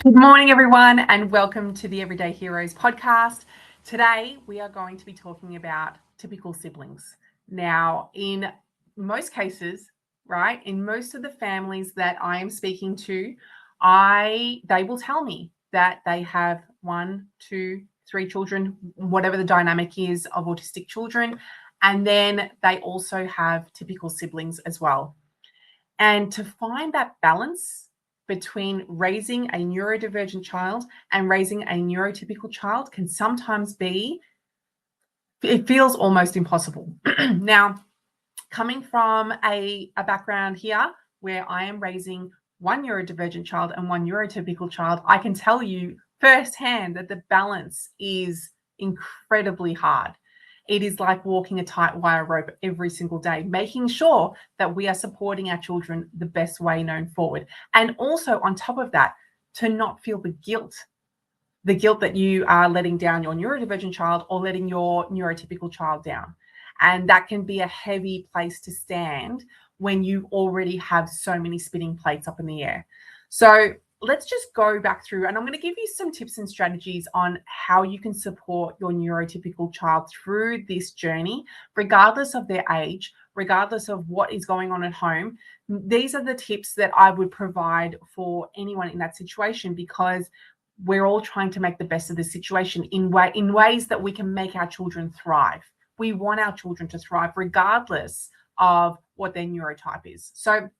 Good morning, everyone, and welcome to the Everyday Heroes podcast. Today, we are going to be talking about typical siblings. Now, in most cases, right, in most of the families that I am speaking to, they will tell me that they have 1, 2, 3 children, whatever the dynamic is of autistic children, and then they also have typical siblings as well. And to find that balance between raising a neurodivergent child and raising a neurotypical child can sometimes be, it feels almost impossible. Now, coming from a background here where I am raising one neurodivergent child and one neurotypical child, I can tell you firsthand that the balance is incredibly hard. It is like walking a tight wire rope every single day, making sure that we are supporting our children the best way known forward. And also on top of that, to not feel the guilt that you are letting down your neurodivergent child or letting your neurotypical child down. And that can be a heavy place to stand when you already have so many spinning plates up in the air. So let's just go back through, and I'm going to give you some tips and strategies on how you can support your neurotypical child through this journey, regardless of their age, regardless of what is going on at home. These are the tips that I would provide for anyone in that situation, because we're all trying to make the best of the situation in ways that we can make our children thrive. We want our children to thrive regardless of what their neurotype is. So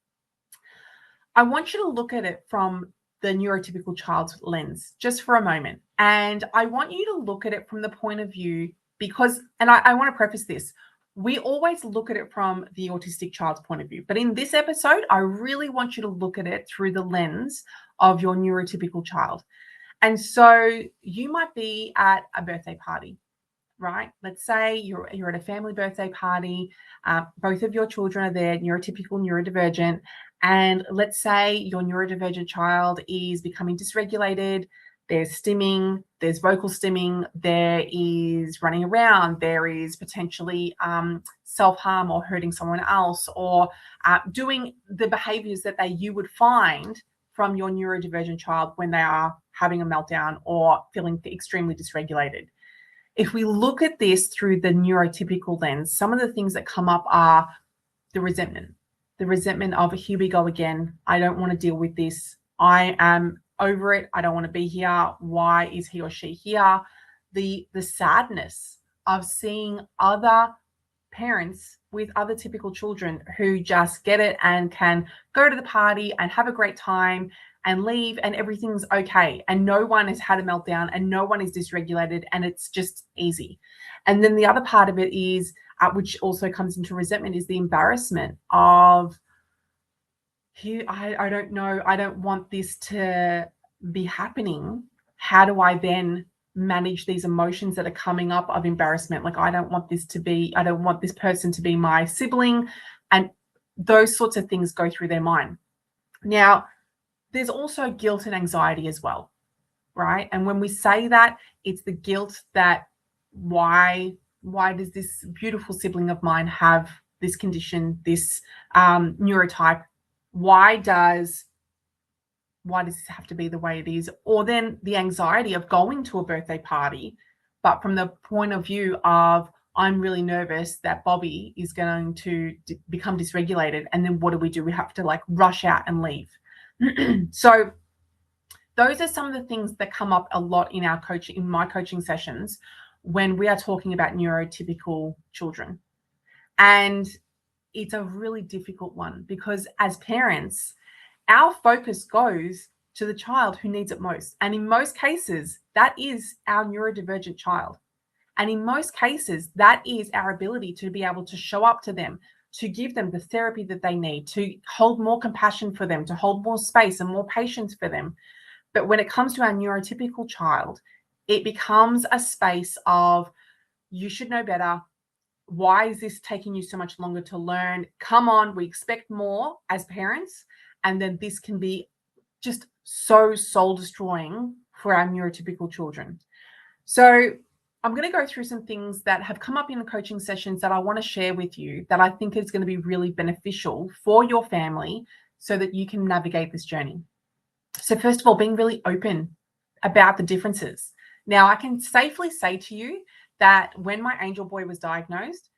I want you to look at it from the neurotypical child's lens just for a moment. And I want you to look at it from the point of view, because, and I want to preface this, we always look at it from the autistic child's point of view. But in this episode, I really want you to look at it through the lens of your neurotypical child. And so you might be at a birthday party, right? Let's say you're at a family birthday party. Both of your children are there, neurotypical, neurodivergent. And let's say your neurodivergent child is becoming dysregulated. There's stimming, there's vocal stimming, there is running around, there is potentially self-harm or hurting someone else, or doing the behaviors that you would find from your neurodivergent child when they are having a meltdown or feeling extremely dysregulated. If we look at this through the neurotypical lens, some of the things that come up are the resentment of, here we go again. I don't want to deal with this. I am over it. I don't want to be here. Why is he or she here? The sadness of seeing other parents with other typical children who just get it and can go to the party and have a great time and leave and everything's okay. And no one has had a meltdown and no one is dysregulated and it's just easy. And then the other part of it is, which also comes into resentment, is the embarrassment of, I don't know, I don't want this to be happening. How do I then manage these emotions that are coming up of embarrassment? Like, I don't want this person to be my sibling. And those sorts of things go through their mind. Now, there's also guilt and anxiety as well, right? And when we say that, it's the guilt that why does this beautiful sibling of mine have this condition, this neurotype? Why does this have to be the way it is? Or then the anxiety of going to a birthday party, but from the point of view of, I'm really nervous that Bobby is going to become dysregulated. And then what do? We have to like rush out and leave. So those are some of the things that come up a lot in my coaching sessions when we are talking about neurotypical children. And it's a really difficult one, because as parents, our focus goes to the child who needs it most. And in most cases, that is our neurodivergent child. And in most cases, that is our ability to be able to show up to them, to give them the therapy that they need, to hold more compassion for them, to hold more space and more patience for them. But when it comes to our neurotypical child, it becomes a space of, you should know better. Why is this taking you so much longer to learn? Come on, we expect more as parents. And then this can be just so soul destroying for our neurotypical children. So I'm going to go through some things that have come up in the coaching sessions that I want to share with you that I think is going to be really beneficial for your family so that you can navigate this journey. So first of all, being really open about the differences. Now, I can safely say to you that when my angel boy was diagnosed,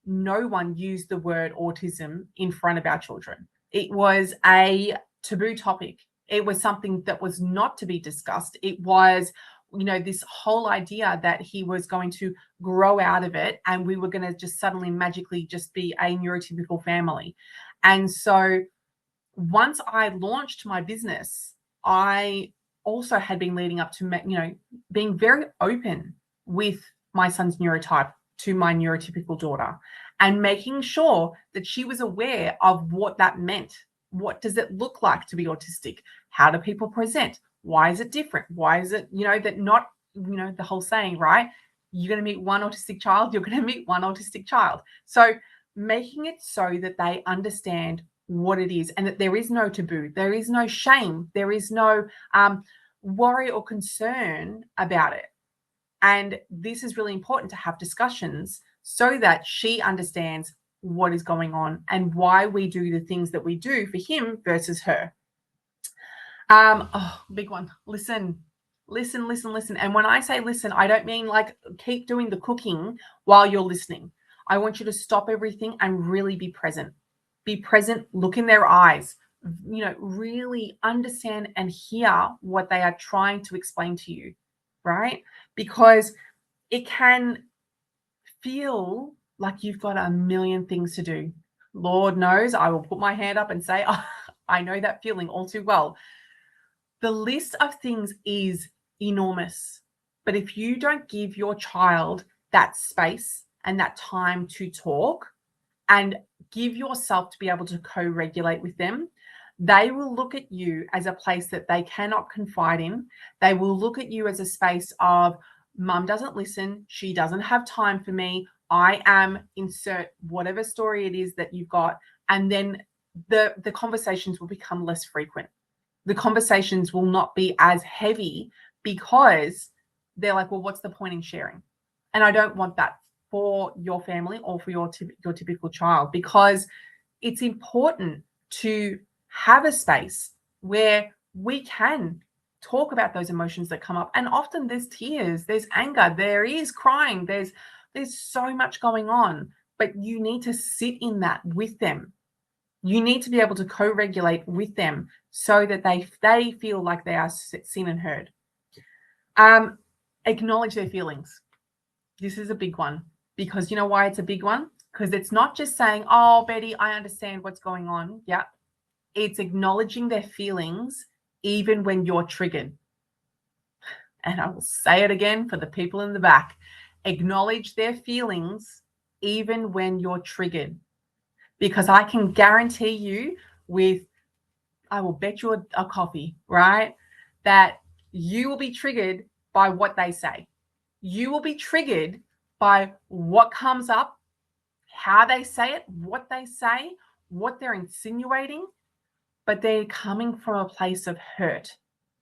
no one used the word autism in front of our children. It was a taboo topic. It was something that was not to be discussed. It was, this whole idea that he was going to grow out of it and we were going to just suddenly magically just be a neurotypical family. And so once I launched my business, I also had been leading up to, being very open with my son's neurotype to my neurotypical daughter and making sure that she was aware of what that meant. What does it look like to be autistic? How do people present? Why is it different? Why is it, that not, the whole saying, right? You're going to meet one autistic child, you're going to meet one autistic child. So making it so that they understand what it is and that there is no taboo, there is no shame, there is no worry or concern about it. And this is really important to have discussions so that she understands what is going on and why we do the things that we do for him versus her. Big one. Listen. And when I say listen, I don't mean like keep doing the cooking while you're listening. I want you to stop everything and really be present. Be present, look in their eyes, really understand and hear what they are trying to explain to you, right? Because it can feel like you've got a million things to do. Lord knows, I will put my hand up and say, oh, I know that feeling all too well. The list of things is enormous, but if you don't give your child that space and that time to talk and give yourself to be able to co-regulate with them, they will look at you as a place that they cannot confide in. They will look at you as a space of, mum doesn't listen, she doesn't have time for me, I am, insert whatever story it is that you've got, and then the conversations will become less frequent. The conversations will not be as heavy because they're like, well, what's the point in sharing? And I don't want that for your family or for your typical child, because it's important to have a space where we can talk about those emotions that come up. And often there's tears, there's anger, there is crying, there's so much going on, but you need to sit in that with them. You need to be able to co-regulate with them so that they feel like they are seen and heard. Acknowledge their feelings. This is a big one, because you know why it's a big one? Because it's not just saying, oh, Betty, I understand what's going on. Yeah. It's acknowledging their feelings even when you're triggered. And I will say it again for the people in the back. Acknowledge their feelings even when you're triggered. Because I can guarantee you I will bet you a coffee, right? That you will be triggered by what they say. You will be triggered by what comes up, how they say it, what they say, what they're insinuating, but they're coming from a place of hurt.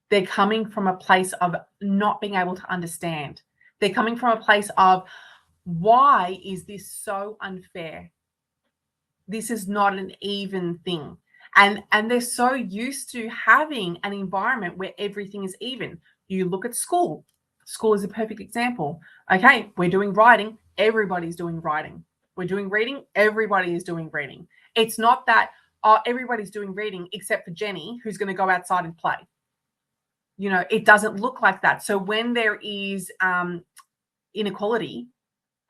They're coming from a place of not being able to understand. They're coming from a place of, why is this so unfair? This is not an even thing. And they're so used to having an environment where everything is even. You look at school. School is a perfect example. Okay, we're doing writing. Everybody's doing writing. We're doing reading. Everybody is doing reading. It's not that everybody's doing reading except for Jenny, who's going to go outside and play. It doesn't look like that. So when there is inequality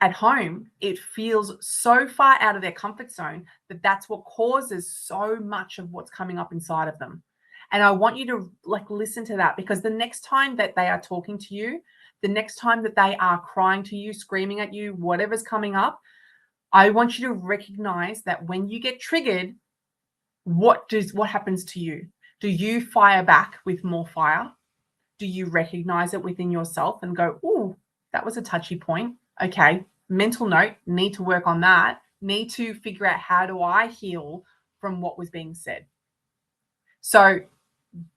at home, it feels so far out of their comfort zone that that's what causes so much of what's coming up inside of them. And I want you to listen to that, because the next time that they are talking to you, the next time that they are crying to you, screaming at you, whatever's coming up, I want you to recognize that when you get triggered, what happens to you? Do you fire back with more fire? Do you recognize it within yourself and go, ooh, that was a touchy point. Okay, mental note, need to work on that. Need to figure out, how do I heal from what was being said? So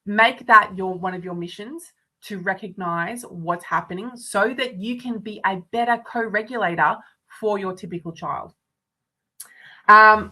make that one of your missions, to recognize what's happening so that you can be a better co-regulator for your typical child.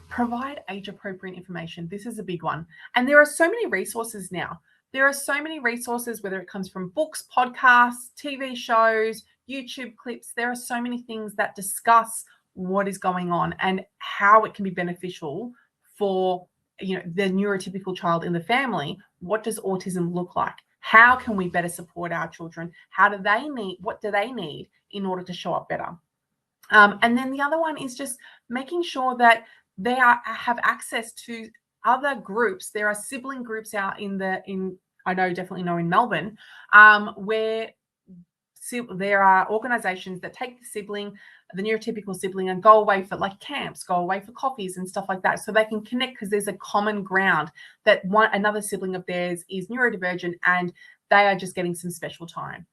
Provide age-appropriate information. This is a big one. And there are so many resources now. There are so many resources, whether it comes from books, podcasts, TV shows, YouTube clips. There are so many things that discuss what is going on and how it can be beneficial for the neurotypical child in the family. What does autism look like? How can we better support our children? What do they need in order to show up better? And then the other one is just making sure that they have access to other groups. There are sibling groups out definitely know in Melbourne, where there are organizations that take the neurotypical sibling, and go away for like camps, go away for coffees and stuff like that, so they can connect, because there's a common ground that another sibling of theirs is neurodivergent and they are just getting some special time.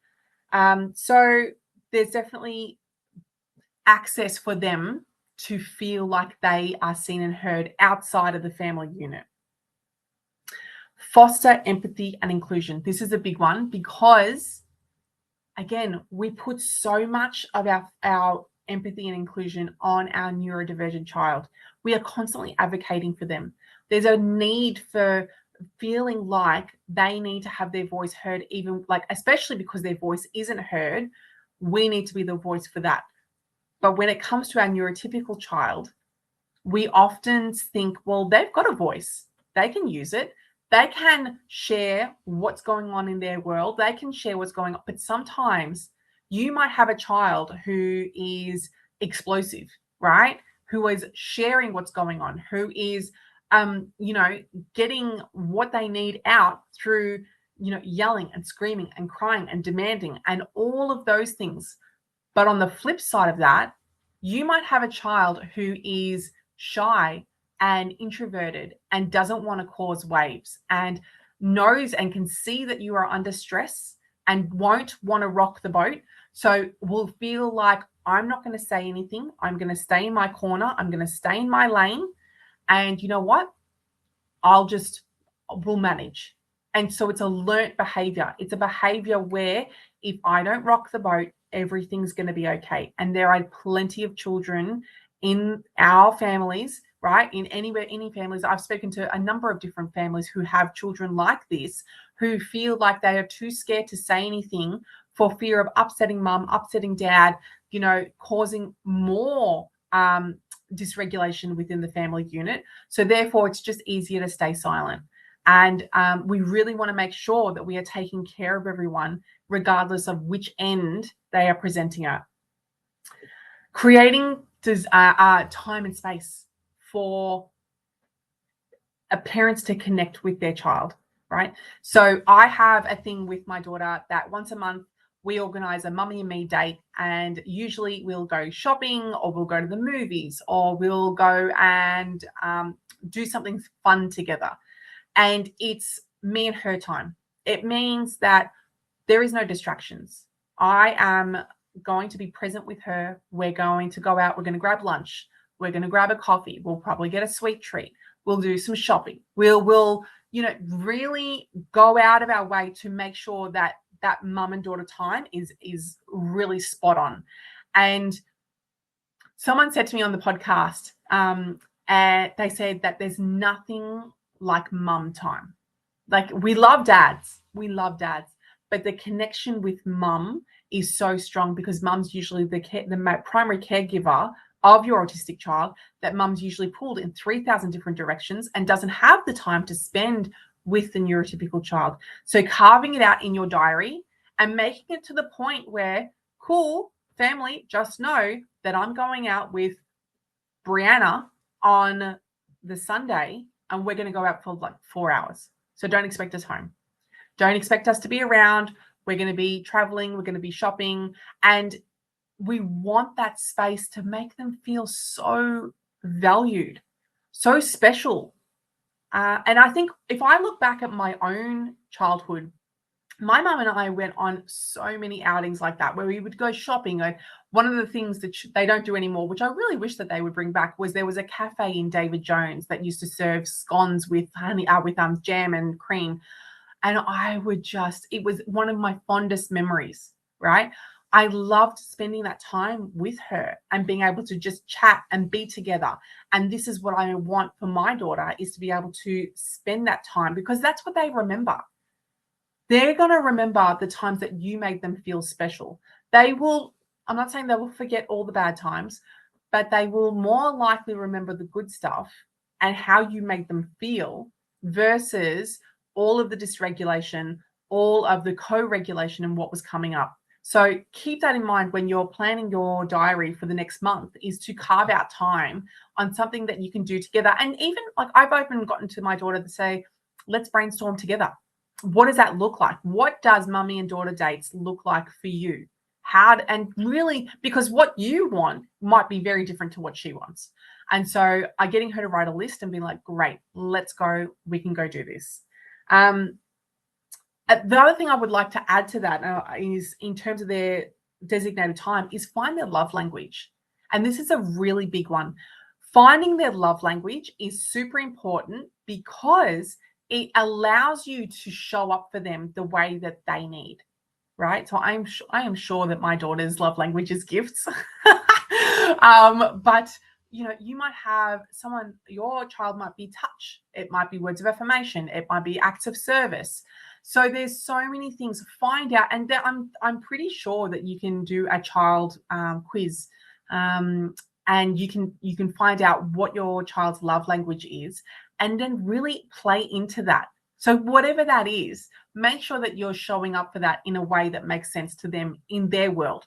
So there's definitely access for them to feel like they are seen and heard outside of the family unit. Foster empathy and inclusion. This is a big one because, again, we put so much of our empathy and inclusion on our neurodivergent child. We are constantly advocating for them. There's a need for feeling like they need to have their voice heard, especially because their voice isn't heard. We need to be the voice for that. But when it comes to our neurotypical child, we often think, well, they've got a voice. They can use it. They can share what's going on in their world. They can share what's going on. But sometimes you might have a child who is explosive, right? Who is sharing what's going on, who is, getting what they need out through, yelling and screaming and crying and demanding and all of those things. But on the flip side of that, you might have a child who is shy and introverted and doesn't want to cause waves and knows and can see that you are under stress and won't want to rock the boat. So will feel like, I'm not going to say anything. I'm going to stay in my corner. I'm going to stay in my lane. And you know what? We'll manage. And so it's a learnt behavior. It's a behavior where if I don't rock the boat, everything's going to be okay. And there are plenty of children in our families, right? Any families. I've spoken to a number of different families who have children like this, who feel like they are too scared to say anything for fear of upsetting mum, upsetting dad, causing more dysregulation within the family unit. So therefore, it's just easier to stay silent. And we really want to make sure that we are taking care of everyone, regardless of which end they are presenting at. Creating time and space for parents to connect with their child, right? So I have a thing with my daughter that once a month we organize a mummy and me date, and usually we'll go shopping, or we'll go to the movies, or we'll go and do something fun together. And it's me and her time. It means that there is no distractions. I am going to be present with her. We're going to go out. We're going to grab lunch. We're going to grab a coffee. We'll probably get a sweet treat. We'll do some shopping. We'll really go out of our way to make sure that mum and daughter time is really spot on. And someone said to me on the podcast, and they said that there's nothing like mum time. Like, we love dads, but the connection with mum is so strong, because mum's usually the primary caregiver of your autistic child, that mum's usually pulled in 3,000 different directions and doesn't have the time to spend with the neurotypical child. So carving it out in your diary and making it to the point where, cool, family, just know that I'm going out with Brianna on the Sunday, and we're going to go out for like 4 hours. So don't expect us home. Don't expect us to be around. We're going to be traveling. We're going to be shopping. And we want that space to make them feel so valued, so special. And I think if I look back at my own childhood, my mum and I went on so many outings like that, where we would go shopping. One of the things that they don't do anymore, which I really wish that they would bring back, was there was a cafe in David Jones that used to serve scones with honey, with jam and cream. And it was one of my fondest memories, right? I loved spending that time with her and being able to just chat and be together. And this is what I want for my daughter, is to be able to spend that time, because that's what they remember. they're going to remember the times that you made them feel special. They will, I'm not saying they will forget all the bad times, but they will more likely remember the good stuff and how you made them feel versus all of the dysregulation, all of the co-regulation and what was coming up. So keep that in mind when you're planning your diary for the next month, is to carve out time on something that you can do together. And even like I've often gotten to my daughter to say, let's brainstorm together. What does that look like? What does mummy and daughter dates look like for you? And really, because what you want might be very different to what she wants. And so getting her to write a list and being like, great, let's go, we can go do this. The other thing I would like to add to that is, in terms of their designated time, is find their love language. And this is a really big one. Finding their love language is super important because it allows you to show up for them the way that they need. Right. So I am sure that my daughter's love language is gifts. But you might have someone, your child might be touch. It might be words of affirmation. It might be acts of service. So there's so many things. Find out, and I'm pretty sure that you can do a child quiz, and you can find out what your child's love language is, and then really play into that. So whatever that is, make sure that you're showing up for that in a way that makes sense to them in their world.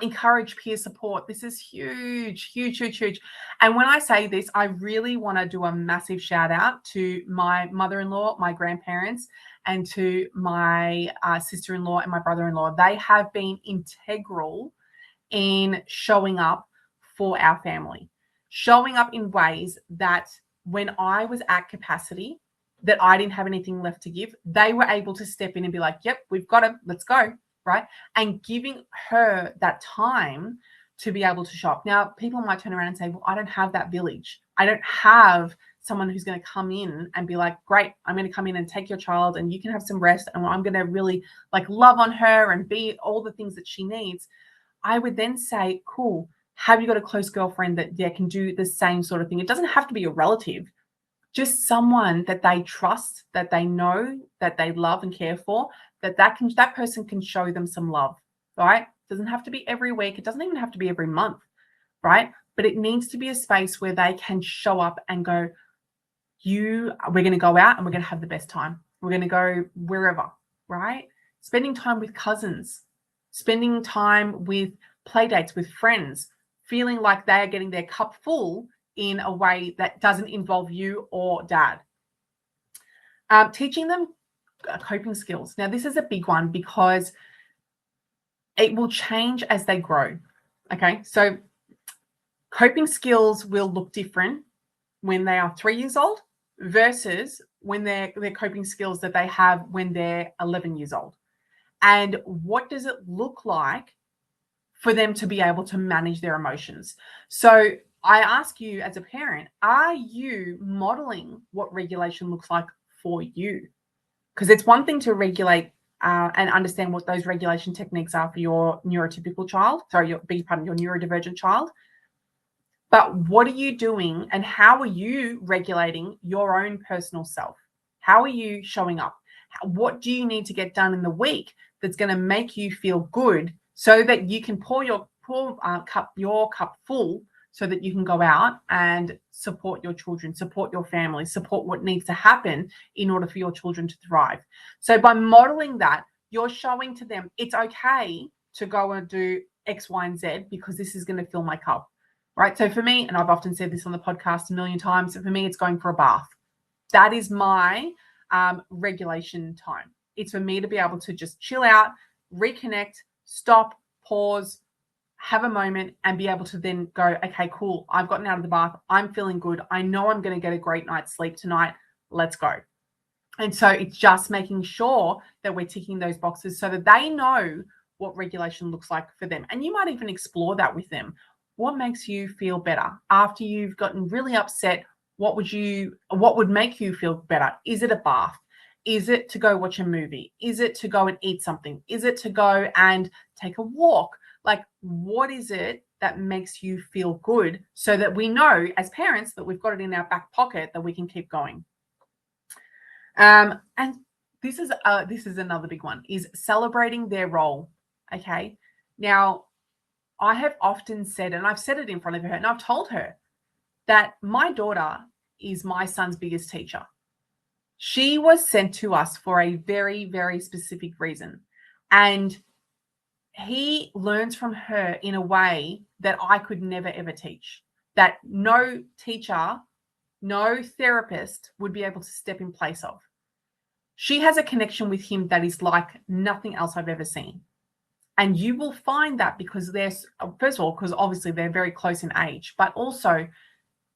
Encourage peer support. This is huge, huge, huge, huge. And when I say this, I really want to do a massive shout out to my mother-in-law, my grandparents, and to my sister-in-law and my brother-in-law. They have been integral in showing up for our family, showing up in ways that when I was at capacity, that I didn't have anything left to give, they were able to step in and be like, yep, we've got him, let's go, right? And giving her that time to be able to shop. Now, people might turn around and say, well, I don't have that village. I don't have someone who's going to come in and be like, great, I'm going to come in and take your child and you can have some rest and I'm going to really like love on her and be all the things that she needs. I would then say, cool, have you got a close girlfriend that can do the same sort of thing? It doesn't have to be a relative. Just someone that they trust, that they know, that they love and care for, that person can show them some love, right? It doesn't have to be every week. It doesn't even have to be every month, right? But it needs to be a space where they can show up and go, we're going to go out and we're going to have the best time. We're going to go wherever, right? Spending time with cousins, spending time with play dates with friends, feeling like they are getting their cup full in a way that doesn't involve you or dad. Teaching them coping skills. Now, this is a big one because it will change as they grow. Okay, so coping skills will look different when they are 3 years old versus when their coping skills that they have when they're 11 years old. And what does it look like for them to be able to manage their emotions? So I ask you as a parent, are you modeling what regulation looks like for you? Because it's one thing to regulate and understand what those regulation techniques are for your neurotypical child, your neurodivergent child. But what are you doing and how are you regulating your own personal self? How are you showing up? What do you need to get done in the week that's going to make you feel good so that you can pour your cup full, so that you can go out and support your children, support your family, support what needs to happen in order for your children to thrive. So by modeling that, you're showing to them it's okay to go and do X, Y, and Z because this is going to fill my cup, right? So for me, and I've often said this on the podcast a million times, so for me, it's going for a bath. That is my regulation time. It's for me to be able to just chill out, reconnect, stop, pause, have a moment and be able to then go, okay, cool, I've gotten out of the bath, I'm feeling good, I know I'm going to get a great night's sleep tonight, let's go. And so it's just making sure that we're ticking those boxes so that they know what regulation looks like for them. And you might even explore that with them. What makes you feel better after you've gotten really upset? What would make you feel better? Is it a bath? Is it to go watch a movie? Is it to go and eat something? Is it to go and take a walk? Like, what is it that makes you feel good so that we know as parents that we've got it in our back pocket that we can keep going? And this is another big one, is celebrating their role. Okay. Now, I have often said, and I've said it in front of her, and I've told her that my daughter is my son's biggest teacher. She was sent to us for a very, very specific reason. And he learns from her in a way that I could never, ever teach, that no teacher, no therapist would be able to step in place of. She has a connection with him that is like nothing else I've ever seen. And you will find that because there's, first of all, because obviously they're very close in age, but also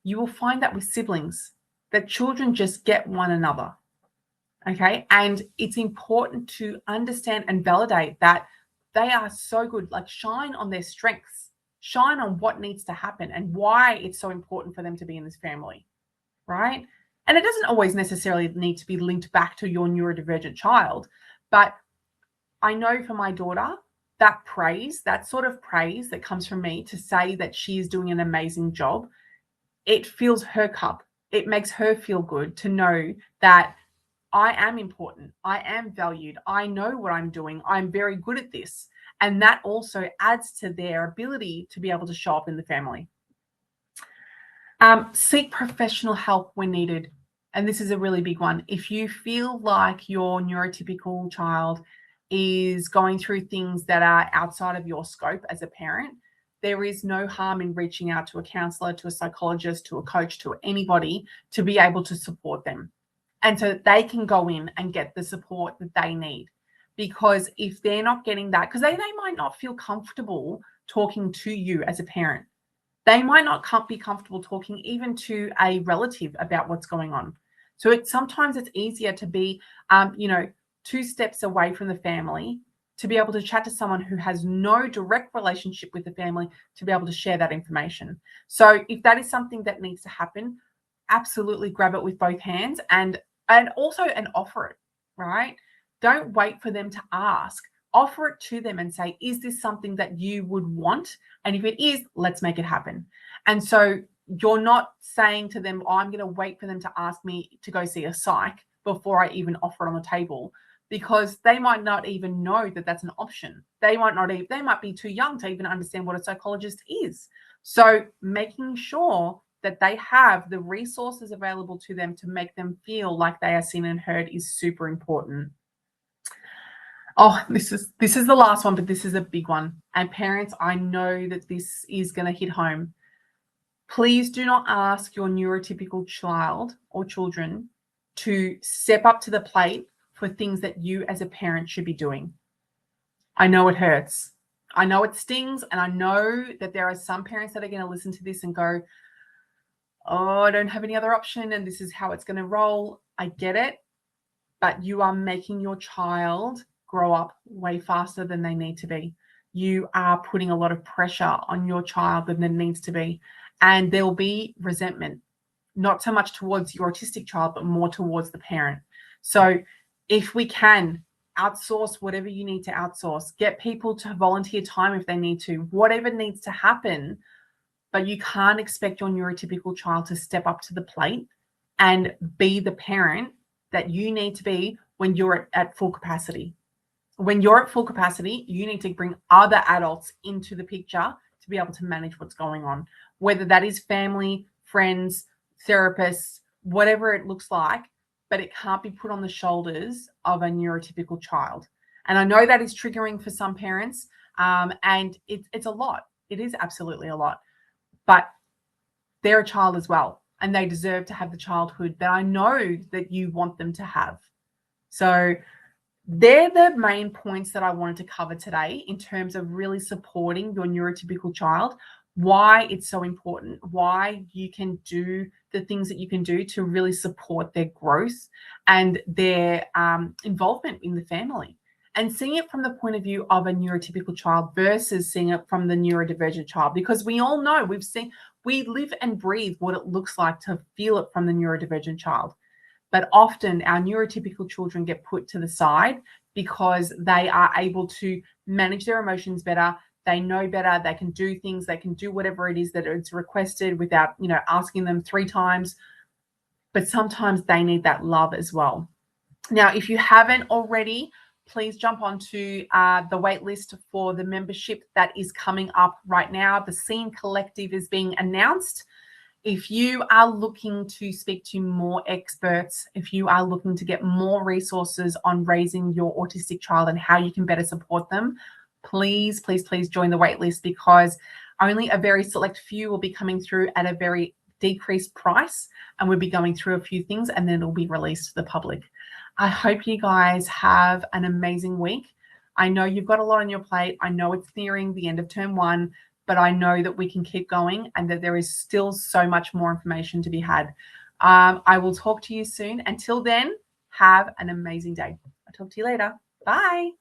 you will find that with siblings, that children just get one another. Okay. And it's important to understand and validate that they are so good, like shine on their strengths, shine on what needs to happen and why it's so important for them to be in this family. Right. And it doesn't always necessarily need to be linked back to your neurodivergent child. But I know for my daughter, that praise, that sort of praise that comes from me to say that she is doing an amazing job, it fills her cup. It makes her feel good to know that I am important. I am valued. I know what I'm doing. I'm very good at this. And that also adds to their ability to be able to show up in the family. Seek professional help when needed. And this is a really big one. If you feel like your neurotypical child is going through things that are outside of your scope as a parent, there is no harm in reaching out to a counselor, to a psychologist, to a coach, to anybody to be able to support them. And so that they can go in and get the support that they need. Because if they're not getting that, because they might not feel comfortable talking to you as a parent. They might not be comfortable talking even to a relative about what's going on. So sometimes it's easier to be, 2 steps away from the family, to be able to chat to someone who has no direct relationship with the family, to be able to share that information. So if that is something that needs to happen, absolutely grab it with both hands and also offer it, right? Don't wait for them to ask. Offer it to them and say, is this something that you would want? And if it is, let's make it happen. And so you're not saying to them, oh, I'm going to wait for them to ask me to go see a psych before I even offer it on the table, because they might not even know that that's an option. They might be too young to even understand what a psychologist is. So making sure that they have the resources available to them to make them feel like they are seen and heard is super important. Oh, this is the last one, but this is a big one. And parents, I know that this is going to hit home. Please do not ask your neurotypical child or children to step up to the plate for things that you as a parent should be doing. I know it hurts. I know it stings. And I know that there are some parents that are going to listen to this and go, oh, I don't have any other option and this is how it's going to roll. I get it. But you are making your child grow up way faster than they need to be. You are putting a lot of pressure on your child than there needs to be. And there'll be resentment, not so much towards your autistic child, but more towards the parent. So if we can outsource whatever you need to outsource, get people to volunteer time if they need to, whatever needs to happen, but you can't expect your neurotypical child to step up to the plate and be the parent that you need to be when you're at full capacity. When you're at full capacity, you need to bring other adults into the picture to be able to manage what's going on, whether that is family, friends, therapists, whatever it looks like, but it can't be put on the shoulders of a neurotypical child. And I know that is triggering for some parents, and it's a lot. It is absolutely a lot, but they're a child as well, and they deserve to have the childhood that I know that you want them to have. So they're the main points that I wanted to cover today in terms of really supporting your neurotypical child, why it's so important, why you can do the things that you can do to really support their growth and their involvement in the family. And seeing it from the point of view of a neurotypical child versus seeing it from the neurodivergent child, because we all know, we live and breathe what it looks like to feel it from the neurodivergent child. But often our neurotypical children get put to the side because they are able to manage their emotions better. They know better. They can do things. They can do whatever it is that it's requested without, asking them 3 times. But sometimes they need that love as well. Now, if you haven't already, please jump onto the wait list for the membership that is coming up right now. The Scene Collective is being announced. If you are looking to speak to more experts, if you are looking to get more resources on raising your autistic child and how you can better support them, please, please, please join the waitlist, because only a very select few will be coming through at a very decreased price, and we'll be going through a few things and then it'll be released to the public. I hope you guys have an amazing week. I know you've got a lot on your plate. I know it's nearing the end of term 1, but I know that we can keep going and that there is still so much more information to be had. I will talk to you soon. Until then, have an amazing day. I'll talk to you later. Bye.